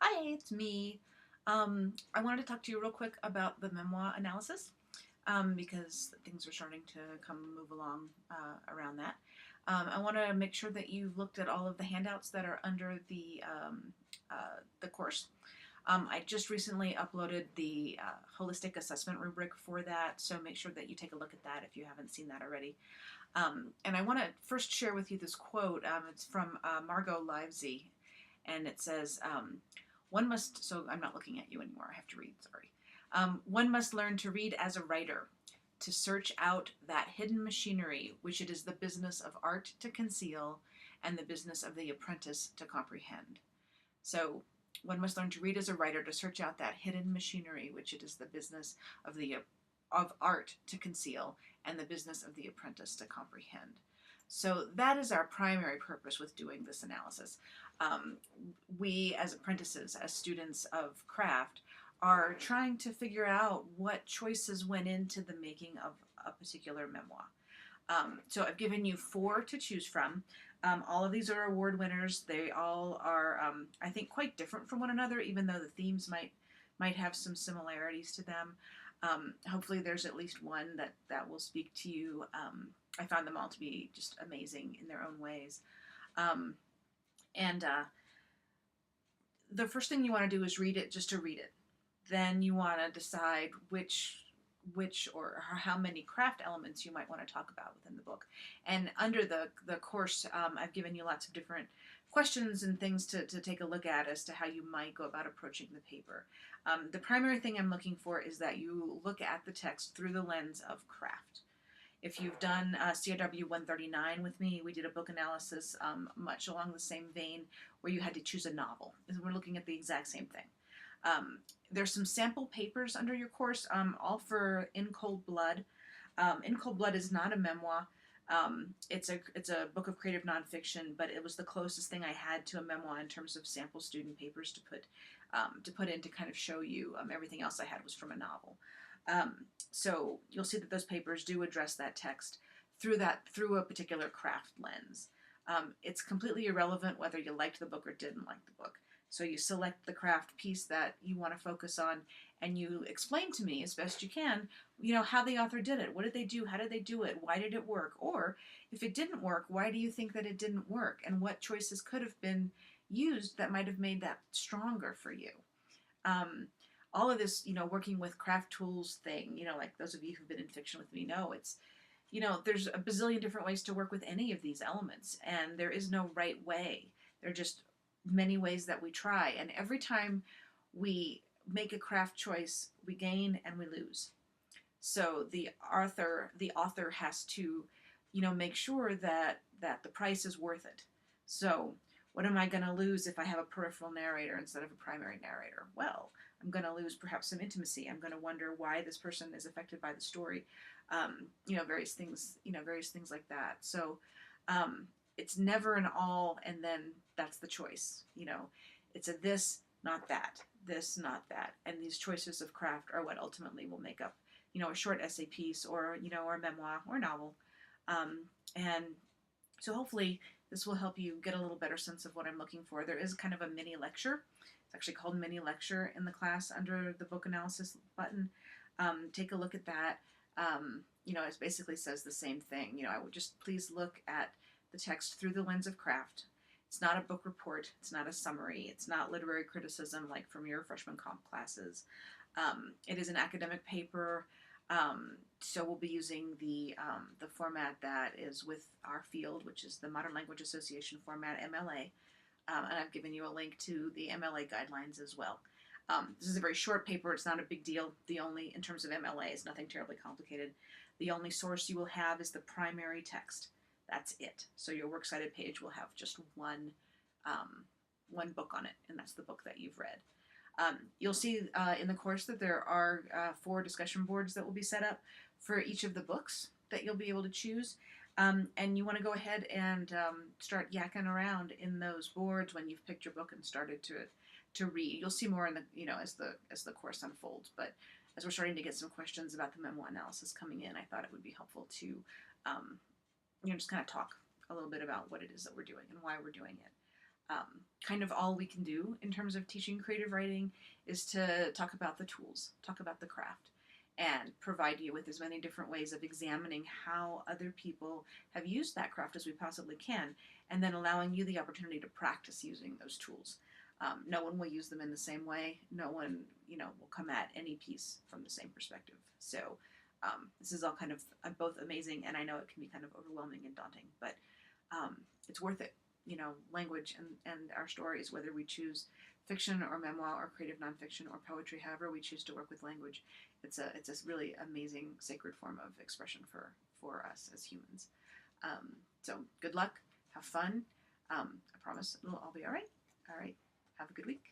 Hi, it's me. I wanted to talk to you real quick about the memoir analysis because things are starting to move along around that. I want to make sure that you've looked at all of the handouts that are under the course. I just recently uploaded the holistic assessment rubric for that, so make sure that you take a look at that if you haven't seen that already. And I want to first share with you this quote. It's from Margot Livesey, and it says, one must, so I'm not looking at you anymore, I have to read, sorry. One must learn to read as a writer, to search out that hidden machinery which it is the business of art to conceal and the business of the apprentice to comprehend. So one must learn to read as a writer, to search out that hidden machinery which it is the business of art to conceal and the business of the apprentice to comprehend. So that is our primary purpose with doing this analysis. Um, we, as apprentices, as students of craft, are trying to figure out what choices went into the making of a particular memoir. So I've given you four to choose from. All of these are award winners. They all are, I think, quite different from one another, even though the themes might have some similarities to them. Hopefully, there's at least one that will speak to you. I found them all to be just amazing in their own ways. Um, and The first thing you want to do is read it just to read it. Then you want to decide which or how many craft elements you might want to talk about within the book. And under the course, I've given you lots of different questions and things to take a look at as to how you might go about approaching the paper. The primary thing I'm looking for is that you look at the text through the lens of craft. If you've done CRW 139 with me, we did a book analysis much along the same vein where you had to choose a novel. We're looking at the exact same thing. There's some sample papers under your course, all for In Cold Blood. In Cold Blood is not a memoir. It's a book of creative nonfiction, but it was the closest thing I had to a memoir in terms of sample student papers to put in to kind of show you. Everything else I had was from a novel. So you'll see that those papers do address that text through a particular craft lens. It's completely irrelevant whether you liked the book or didn't like the book. So you select the craft piece that you want to focus on, and you explain to me as best you can, how the author did it. What did they do? How did they do it? Why did it work? Or if it didn't work, why do you think that it didn't work? And what choices could have been used that might have made that stronger for you? All of this, working with craft tools thing, like those of you who've been in fiction with me know, it's, there's a bazillion different ways to work with any of these elements, and there is no right way. There are just many ways that we try, and every time we make a craft choice, we gain and we lose. So the author has to, make sure that the price is worth it. So what am I going to lose if I have a peripheral narrator instead of a primary narrator? Well, I'm going to lose perhaps some intimacy. I'm going to wonder why this person is affected by the story. Various things like that. So it's never an all and then that's the choice. It's a this, not that, this, not that. And these choices of craft are what ultimately will make up, a short essay piece or, or a memoir or a novel. And so hopefully this will help you get a little better sense of what I'm looking for. There is kind of a mini lecture. It's actually called mini lecture in the class under the book analysis button. Take a look at that. It basically says the same thing. I would just please look at the text through the lens of craft. It's not a book report. It's not a summary. It's not literary criticism like from your freshman comp classes. It is an academic paper. So we'll be using the format that is with our field, which is the Modern Language Association format, MLA. And I've given you a link to the MLA guidelines as well. This is a very short paper. It's not a big deal. In terms of MLA, it's nothing terribly complicated. The only source you will have is the primary text. That's it. So your works cited page will have just one book on it, and that's the book that you've read. You'll see in the course that there are 4 discussion boards that will be set up for each of the books that you'll be able to choose. And you want to go ahead and start yakking around in those boards when you've picked your book and started to read. You'll see more in the as the course unfolds. But as we're starting to get some questions about the memoir analysis coming in, I thought it would be helpful to just kind of talk a little bit about what it is that we're doing and why we're doing it. kind of all we can do in terms of teaching creative writing is to talk about the tools, talk about the craft, and provide you with as many different ways of examining how other people have used that craft as we possibly can, and then allowing you the opportunity to practice using those tools. No one will use them in the same way. No one, will come at any piece from the same perspective. So this is all kind of both amazing, and I know it can be kind of overwhelming and daunting, but it's worth it. Language and our stories, whether we choose fiction or memoir or creative nonfiction or poetry, however we choose to work with language, it's a really amazing sacred form of expression for us as humans. So good luck, have fun. I promise it'll all be all right. All right, have a good week.